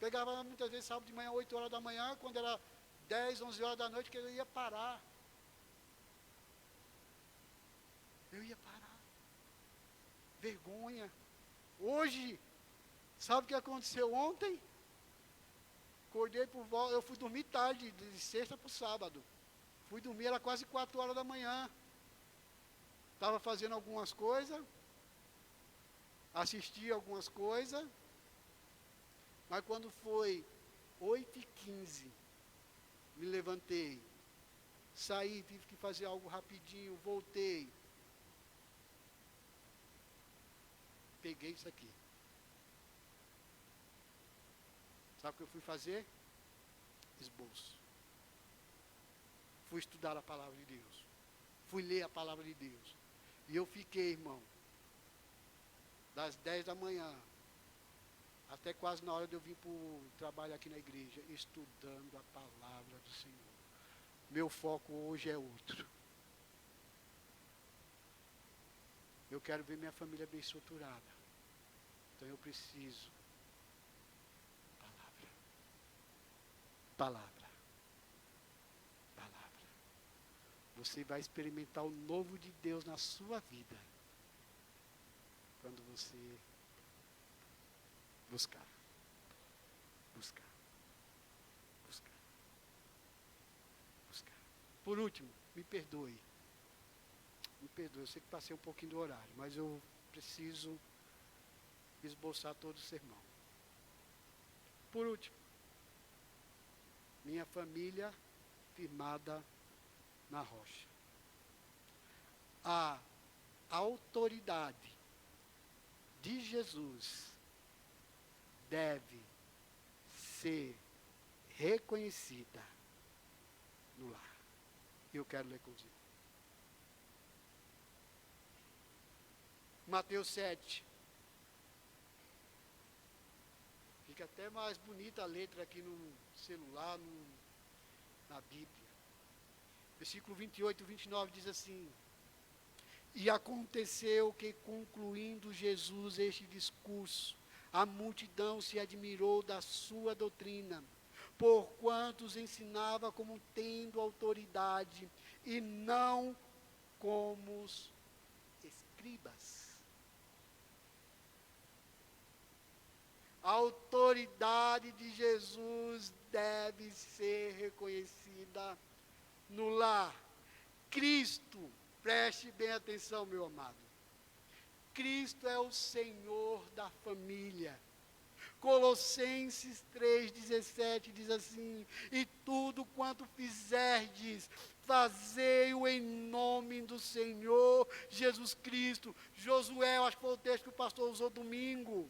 Speaker 2: Pegava muitas vezes sábado de manhã, 8 horas da manhã, quando era 10, 11 horas da noite, que eu ia parar. Eu ia parar. Vergonha. Hoje, sabe o que aconteceu ontem? Acordei por volta, eu fui dormir tarde, de sexta para o sábado. Fui dormir, era quase 4 horas da manhã. Estava fazendo algumas coisas, assisti algumas coisas, mas quando foi 8h15, me levantei, saí, tive que fazer algo rapidinho, voltei. Peguei isso aqui. Sabe o que eu fui fazer? Esboço. Fui estudar a palavra de Deus. Fui ler a palavra de Deus. E eu fiquei, irmão, das 10 da manhã até quase na hora de eu vir para o trabalho aqui na igreja, estudando a palavra do Senhor. Meu foco hoje é outro. Eu quero ver minha família bem estruturada. Então eu preciso. Palavra. Palavra. Palavra. Você vai experimentar o novo de Deus na sua vida. Quando você buscar. Buscar. Buscar. Buscar. Por último, me perdoe. Me perdoe, eu sei que passei um pouquinho do horário, mas eu preciso esboçar todo o sermão. Por último, minha família firmada na rocha. A autoridade de Jesus deve ser reconhecida no lar. Eu quero ler contigo. Mateus 7. Fica até mais bonita a letra aqui no celular, na Bíblia. Versículo 28 e 29 diz assim: E aconteceu que, concluindo Jesus este discurso, a multidão se admirou da sua doutrina, porquanto os ensinava como tendo autoridade, e não como os escribas. A autoridade de Jesus deve ser reconhecida no lar. Cristo, preste bem atenção, meu amado. Cristo é o Senhor da família. Colossenses 3,17 diz assim: E tudo quanto fizerdes, fazei-o em nome do Senhor Jesus Cristo. Josué, eu acho que foi o texto que o pastor usou domingo.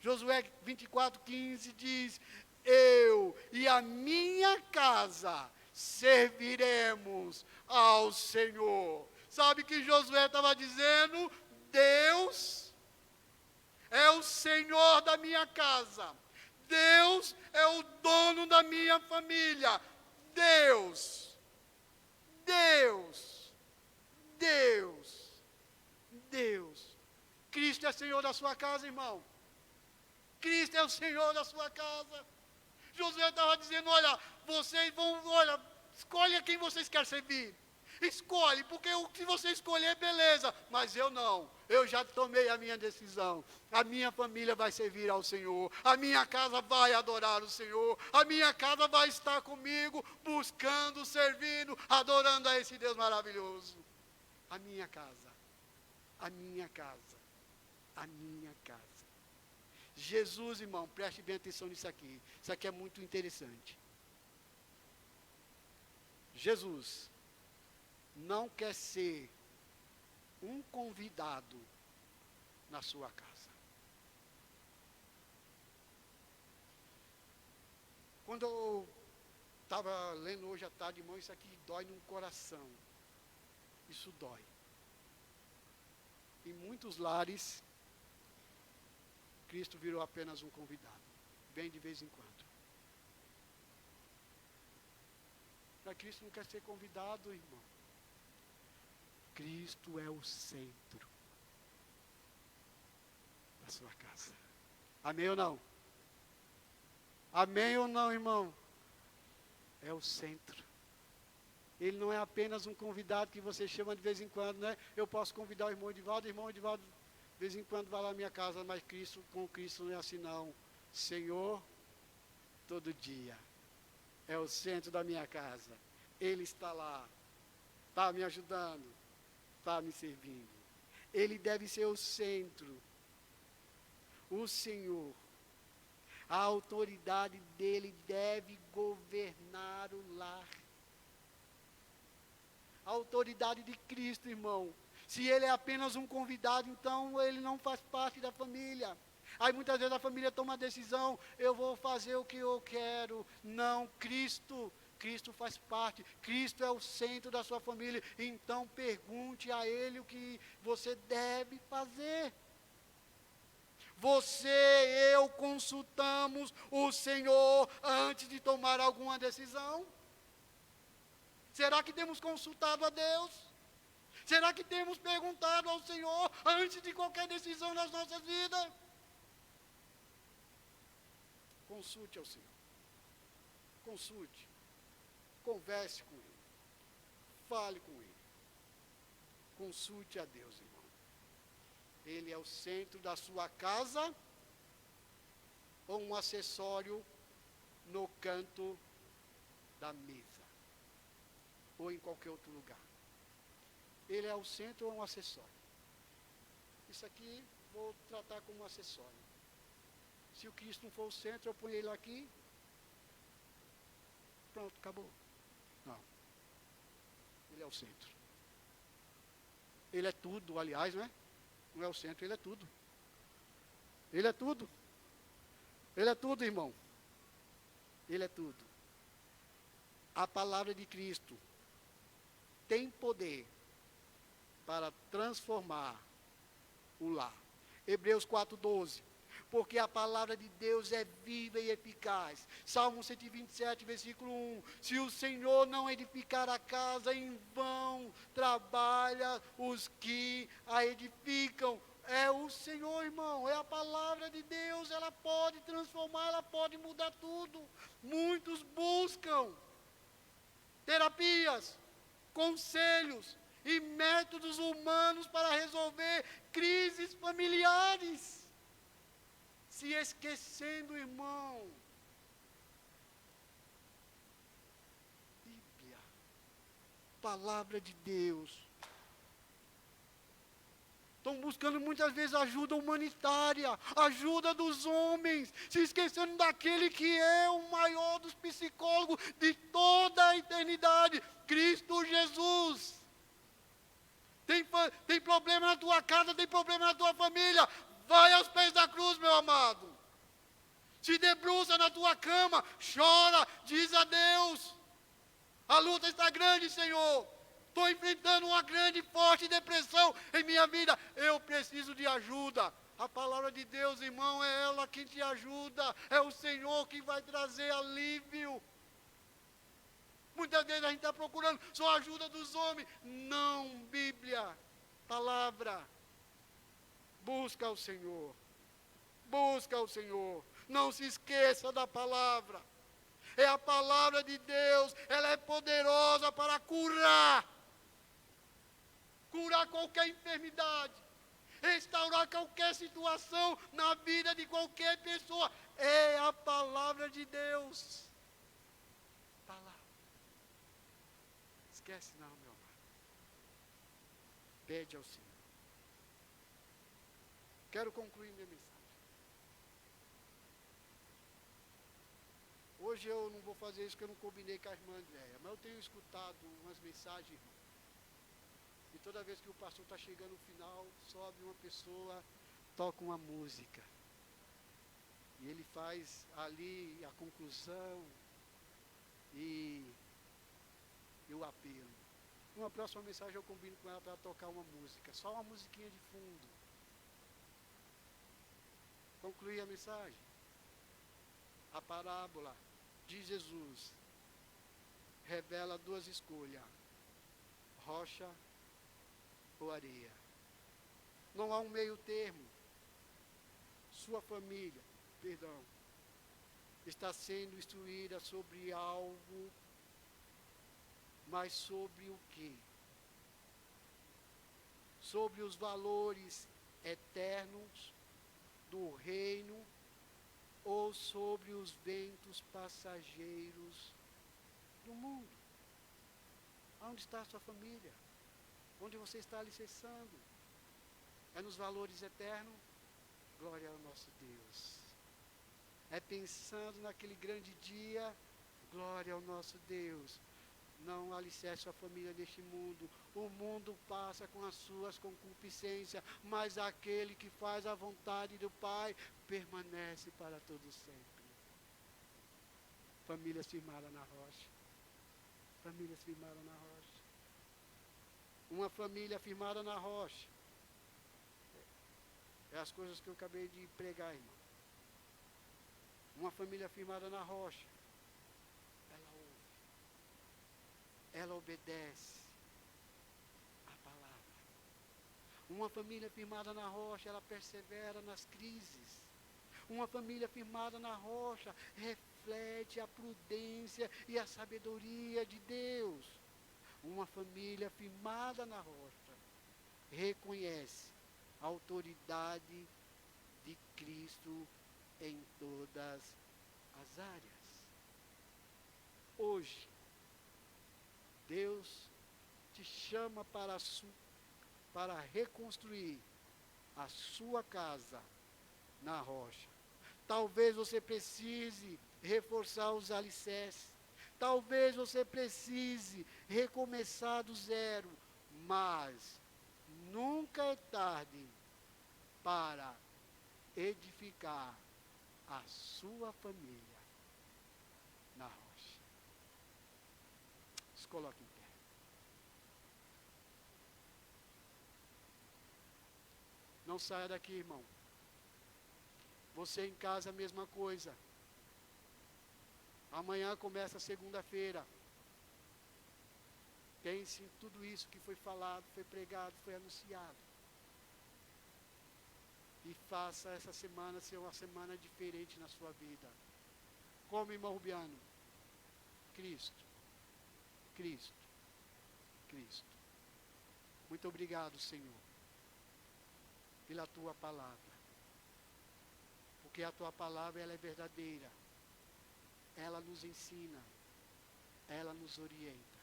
Speaker 2: Josué 24,15 diz: Eu e a minha casa serviremos ao Senhor. Sabe o que Josué estava dizendo? Deus é o Senhor da minha casa. Deus é o dono da minha família. Deus. Cristo é Senhor da sua casa, irmão. Cristo é o Senhor da sua casa. Josué estava dizendo, olha, escolhe a quem vocês querem servir. Escolhe, porque se você escolher, beleza. Mas eu não. Eu já tomei a minha decisão. A minha família vai servir ao Senhor. A minha casa vai adorar o Senhor. A minha casa vai estar comigo, buscando, servindo, adorando a esse Deus maravilhoso. A minha casa. A minha casa. A minha casa. Jesus, irmão, preste bem atenção nisso aqui. Isso aqui é muito interessante. Jesus não quer ser um convidado na sua casa. Quando eu estava lendo hoje à tarde, irmão, isso aqui dói no coração. Isso dói. Em muitos lares, Cristo virou apenas um convidado. Vem de vez em quando. Mas Cristo não quer ser convidado, irmão. Cristo é o centro da sua casa. Amém ou não? Amém ou não, irmão? É o centro. Ele não é apenas um convidado que você chama de vez em quando, né? Eu posso convidar o irmão Edivaldo, de vez em quando vai lá à minha casa, mas com Cristo não é assim não. Senhor, todo dia. É o centro da minha casa. Ele está lá. Está me ajudando. Está me servindo. Ele deve ser o centro. O Senhor. A autoridade dele deve governar o lar. A autoridade de Cristo, irmão. Se ele é apenas um convidado, então ele não faz parte da família. Aí muitas vezes a família toma a decisão, eu vou fazer o que eu quero. Não, Cristo faz parte. Cristo é o centro da sua família. Então pergunte a ele o que você deve fazer. Você e eu consultamos o Senhor antes de tomar alguma decisão? Será que temos consultado a Deus? Será que temos perguntado ao Senhor antes de qualquer decisão nas nossas vidas? Consulte ao Senhor. Consulte. Converse com Ele. Fale com Ele. Consulte a Deus, irmão. Ele é o centro da sua casa ou um acessório no canto da mesa? Ou em qualquer outro lugar? Ele é o centro ou um acessório? Isso aqui vou tratar como um acessório. Se o Cristo não for o centro, eu ponho ele aqui. Pronto, acabou. Não. Ele é o centro. Ele é tudo, aliás, não é? Não é o centro, ele é tudo. Ele é tudo. Ele é tudo, irmão. Ele é tudo. A palavra de Cristo tem poder para transformar o lar. Hebreus 4:12. Porque a palavra de Deus é viva e eficaz. Salmo 127, versículo 1. Se o Senhor não edificar a casa, em vão trabalha os que a edificam. É o Senhor, irmão, é a palavra de Deus, ela pode transformar, ela pode mudar tudo. Muitos buscam terapias, conselhos e métodos humanos para resolver crises familiares. Se esquecendo, irmão, Bíblia, palavra de Deus. Estão buscando muitas vezes ajuda humanitária, ajuda dos homens, se esquecendo daquele que é o maior dos psicólogos de toda a eternidade, Cristo Jesus. Tem problema na tua casa, tem problema na tua família, vai aos pés da cruz, meu amado. Se debruça na tua cama, chora, diz a Deus. A luta está grande, Senhor. Estou enfrentando uma grande, forte depressão em minha vida. Eu preciso de ajuda. A palavra de Deus, irmão, é ela que te ajuda. É o Senhor que vai trazer alívio. Muitas vezes a gente está procurando só a ajuda dos homens. Não, Bíblia, palavra. Busca o Senhor. Busca o Senhor. Não se esqueça da palavra. É a palavra de Deus. Ela é poderosa para curar. Curar qualquer enfermidade. Restaurar qualquer situação na vida de qualquer pessoa. É a palavra de Deus. Palavra. Esquece não, meu amado. Pede ao Senhor. Quero concluir minha mensagem. Hoje eu não vou fazer isso porque eu não combinei com a irmã Andréia, mas eu tenho escutado umas mensagens, irmão. E toda vez que o pastor está chegando no final, sobe uma pessoa, toca uma música. E ele faz ali a conclusão e o apelo. Numa próxima mensagem eu combino com ela para tocar uma música, só uma musiquinha de fundo. Concluir a mensagem. A parábola de Jesus revela duas escolhas: rocha ou areia. Não há um meio termo. Sua família, está sendo instruída sobre algo, mas sobre o quê? Sobre os valores eternos do reino ou sobre os ventos passageiros do mundo? Onde está a sua família? Onde você está alicerçando? É nos valores eternos? Glória ao nosso Deus. É pensando naquele grande dia? Glória ao nosso Deus. Não alicerce sua família neste mundo. O mundo passa com as suas concupiscências, mas aquele que faz a vontade do Pai permanece para todo sempre. Famílias firmadas na rocha. Famílias firmadas na rocha. Uma família firmada na rocha. É as coisas que eu acabei de pregar, irmão. Uma família firmada na rocha. Ela ouve. Ela obedece a palavra. Uma família firmada na rocha, ela persevera nas crises. Uma família firmada na rocha reflete a prudência e a sabedoria de Deus. Uma família firmada na rocha reconhece a autoridade de Cristo em todas as áreas. Hoje, Deus te chama para reconstruir a sua casa na rocha. Talvez você precise reforçar os alicerces. Talvez você precise recomeçar do zero. Mas nunca é tarde para edificar a sua família na rocha. Se coloque em pé. Não saia daqui, irmão. Você em casa, a mesma coisa. Amanhã começa a segunda-feira. Pense em tudo isso que foi falado, foi pregado, foi anunciado. E faça essa semana ser uma semana diferente na sua vida. Como, irmão Rubiano? Cristo. Cristo. Cristo. Muito obrigado, Senhor, pela tua palavra. Porque a tua palavra, ela é verdadeira. Ela nos ensina. Ela nos orienta.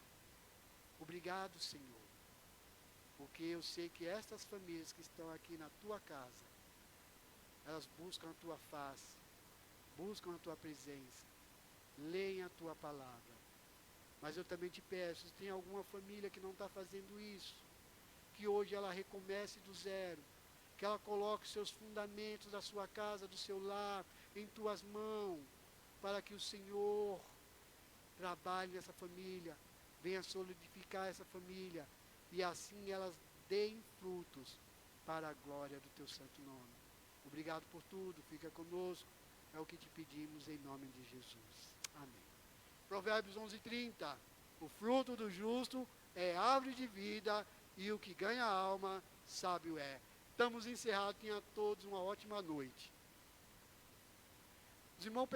Speaker 2: Obrigado, Senhor. Porque eu sei que estas famílias que estão aqui na tua casa, elas buscam a tua face, buscam a tua presença, leem a tua palavra. Mas eu também te peço, se tem alguma família que não está fazendo isso, que hoje ela recomece do zero, que ela coloque seus fundamentos da sua casa, do seu lar, em tuas mãos, para que o Senhor trabalhe nessa família, venha solidificar essa família, e assim elas deem frutos para a glória do teu santo nome. Obrigado por tudo, fica conosco. É o que te pedimos em nome de Jesus. Amém. Provérbios 11:30. O fruto do justo é árvore de vida e o que ganha a alma, sábio é. Estamos encerrados. Tenha todos uma ótima noite. Os irmãos